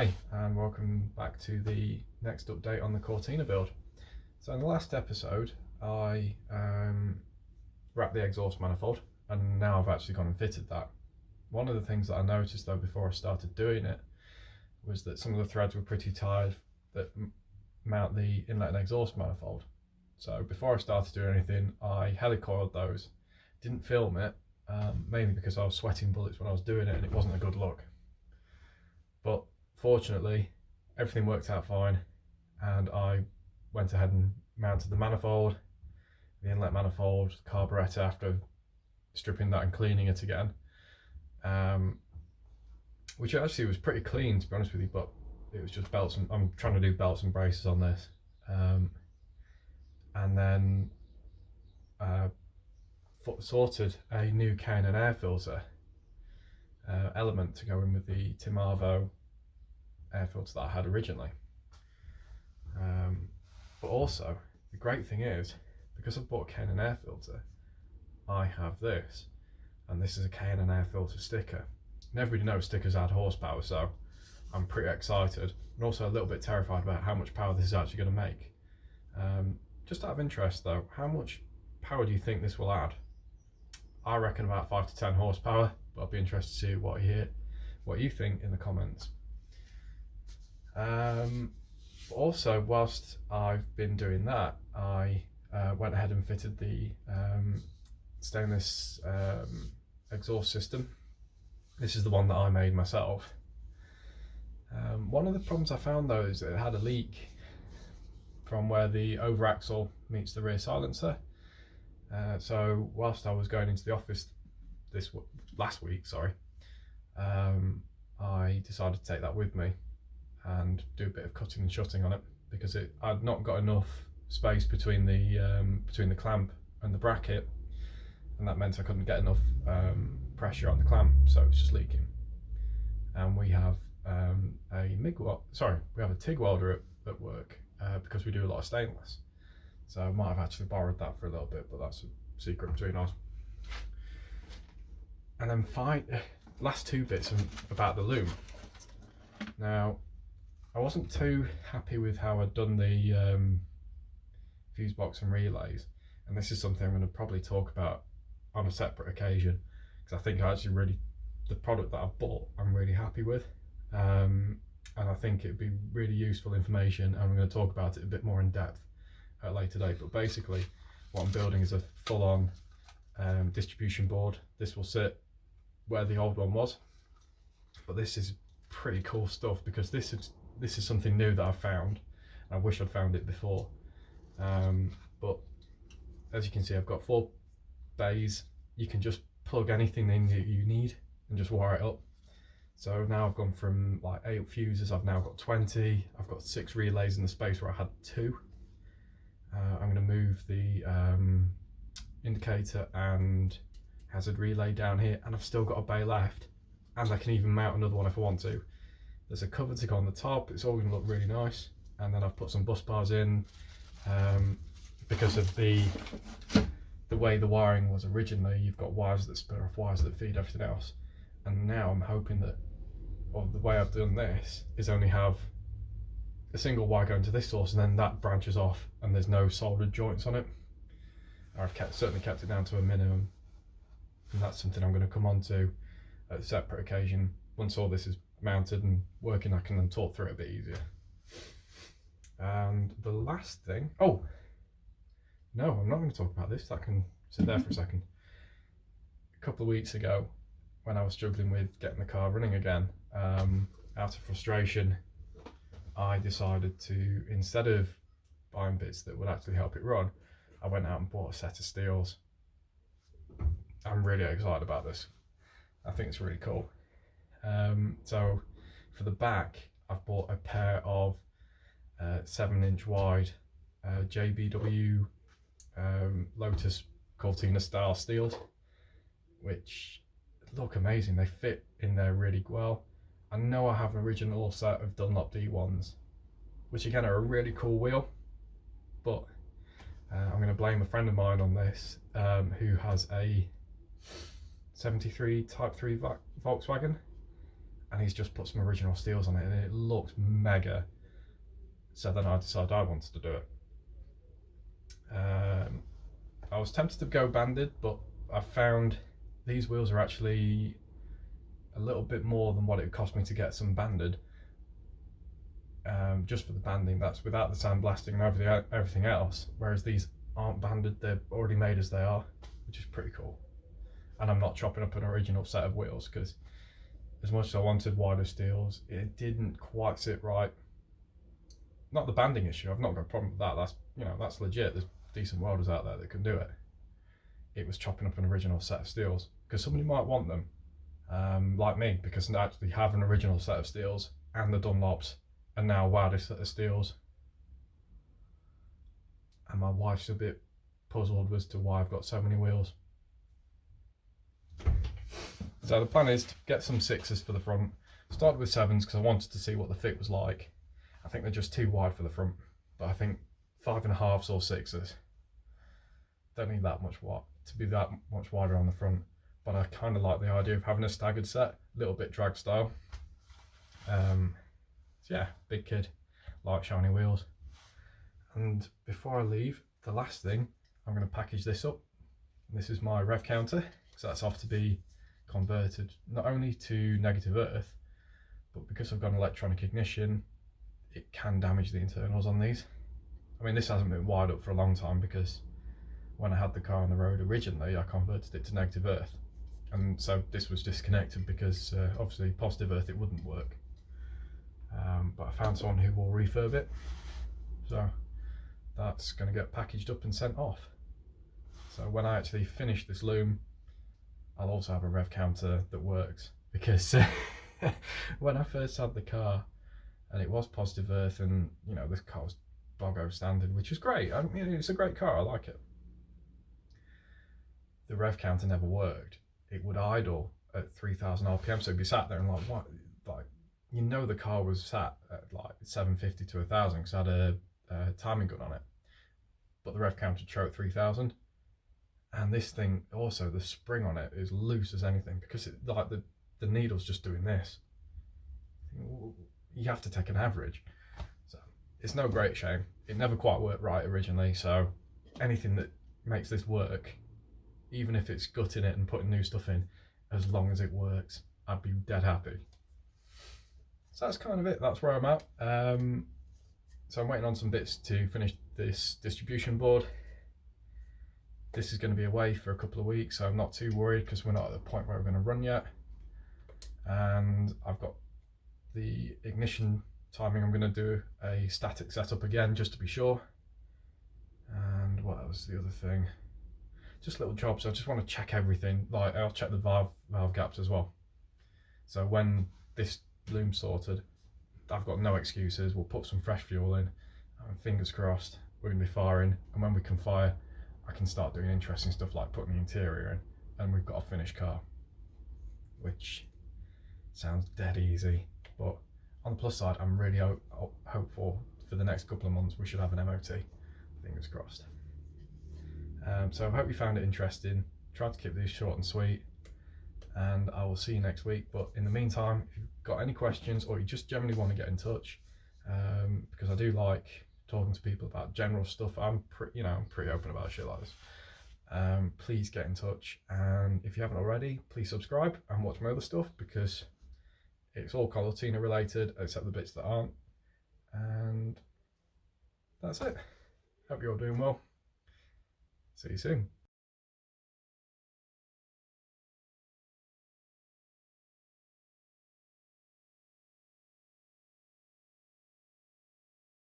Hi and welcome back to the next update on the Cortina build. So in the last episode I wrapped the exhaust manifold and now I've actually gone and fitted that. One of the things that I noticed though before I started doing it was that some of the threads were pretty tired that mount the inlet and exhaust manifold. So before I started doing anything I helicoiled those, didn't film it, mainly because I was sweating bullets when I was doing it and it wasn't a good look. But fortunately, everything worked out fine, and I went ahead and mounted the manifold, the inlet manifold, the carburettor after stripping that and cleaning it again, which actually was pretty clean to be honest with you, but it was just belts and I'm trying to do belts and braces on this, and then sorted a new Mk1 air filter element to go in with the Timavo air filter that I had originally. But also, the great thing is, because I've bought a Mk1 air filter, I have this, and this is a Mk1 air filter sticker. And everybody knows stickers add horsepower, so I'm pretty excited, and also a little bit terrified about how much power this is actually going to make. Just out of interest though, how much power do you think this will add? I reckon about 5 to 10 horsepower, but I'll be interested to see what you think in the comments. Also, whilst I've been doing that, I went ahead and fitted the stainless exhaust system. This is the one that I made myself. One of the problems I found though is that it had a leak from where the over axle meets the rear silencer. So whilst I was going into the office last week, I decided to take that with me and do a bit of cutting and shutting on it, because I'd not got enough space between the clamp and the bracket, and that meant I couldn't get enough pressure on the clamp, so it's just leaking. And we have we have a TIG welder at work because we do a lot of stainless. So I might have actually borrowed that for a little bit, but that's a secret between us. And then last two bits about the loom. Now, I wasn't too happy with how I'd done the fuse box and relays, and this is something I'm going to probably talk about on a separate occasion, because I think the product that I've bought I'm really happy with, and I think it'd be really useful information, and I'm going to talk about it a bit more in depth at a later date. But basically what I'm building is a full-on distribution board. This will sit where the old one was, but this is pretty cool stuff because this is something new that I've found. I wish I'd found it before, but as you can see I've got 4 bays. You can just plug anything in that you need and just wire it up. So now I've gone from like 8 fuses, I've now got 20. I've got 6 relays in the space where I had 2. I'm going to move the indicator and hazard relay down here, and I've still got a bay left, and I can even mount another one if I want to. There's a cover to go on the top. It's all going to look really nice. And then I've put some bus bars in because of the way the wiring was originally. You've got wires that split off wires that feed everything else, and now I'm hoping that, or the way I've done this is only have a single wire going to this source, and then that branches off and there's no soldered joints on it. I've certainly kept it down to a minimum, and that's something I'm going to come on to at a separate occasion. Once all this is mounted and working, I can then talk through it a bit easier. And the last thing, oh no, I'm not going to talk about this, that can sit there for a second. A couple of weeks ago, when I was struggling with getting the car running again, out of frustration, I decided to, instead of buying bits that would actually help it run, I went out and bought a set of steels. I'm really excited about this. I think it's really cool. So for the back, I've bought a pair of 7-inch wide JBW Lotus Cortina style steels, which look amazing. They fit in there really well. I know I have an original set of Dunlop D1s, which again are a really cool wheel, but I'm going to blame a friend of mine on this, who has a 73 Type 3 Volkswagen, and he's just put some original steels on it, and it looks mega. So then I decided I wanted to do it. I was tempted to go banded, but I found these wheels are actually a little bit more than what it would cost me to get some banded. Just for the banding, that's without the sandblasting and everything else, whereas these aren't banded, they're already made as they are, which is pretty cool. And I'm not chopping up an original set of wheels, because as much as I wanted wider steels, it didn't quite sit right. Not the banding issue, I've not got a problem with that, that's, you know, that's legit, there's decent welders out there that can do it. It was chopping up an original set of steels, because somebody might want them, like me, because I actually have an original set of steels and the Dunlops, and now a wider set of steels. And my wife's a bit puzzled as to why I've got so many wheels. So the plan is to get some 6s for the front. Started with 7s because I wanted to see what the fit was like. I think they're just too wide for the front, but I think 5.5s or 6s. Don't need that much wide to be that much wider on the front, but I kind of like the idea of having a staggered set, a little bit drag style. So yeah, big kid, like shiny wheels. And before I leave, the last thing, I'm going to package this up. This is my Rev Counter, so that's off to be converted not only to negative earth, but because I've got an electronic ignition, it can damage the internals on these. I mean, this hasn't been wired up for a long time, because when I had the car on the road originally, I converted it to negative earth, and so this was disconnected because obviously positive earth it wouldn't work. But I found someone who will refurb it, so that's going to get packaged up and sent off. So when I actually finish this loom, I'll also have a Rev Counter that works, because when I first had the car and it was positive earth, and you know, this car was boggo standard, which is great. I mean, it's a great car, I like it. The Rev Counter never worked. It would idle at 3,000 RPM, so you'd be sat there and like, what? Like, you know, the car was sat at like 750 to 1,000 because I had a timing gun on it, but the Rev Counter would show at 3,000. And this thing also, the spring on it is loose as anything, because it, like the needle's just doing this. You have to take an average. So it's no great shame. It never quite worked right originally, so anything that makes this work, even if it's gutting it and putting new stuff in, as long as it works, I'd be dead happy. So that's kind of it, that's where I'm at. So I'm waiting on some bits to finish this distribution board. This is going to be away for a couple of weeks, so I'm not too worried because we're not at the point where we're going to run yet. And I've got the ignition timing. I'm going to do a static setup again just to be sure. And what was the other thing? Just little jobs. I just want to check everything. Like, I'll check the valve gaps as well. So when this loom's sorted, I've got no excuses. We'll put some fresh fuel in, and fingers crossed we're going to be firing. And when we can fire, I can start doing interesting stuff like putting the interior in, and we've got a finished car, which sounds dead easy. But on the plus side, I'm really hopeful for the next couple of months we should have an MOT. Fingers crossed. So I hope you found it interesting. Tried to keep these short and sweet, and I will see you next week. But in the meantime, if you've got any questions or you just generally want to get in touch, because I do like talking to people about general stuff. I'm pretty open about shit like this. Please get in touch, and if you haven't already, please subscribe and watch my other stuff, because it's all Cortina related except the bits that aren't. And that's it. Hope you're all doing well. See you soon.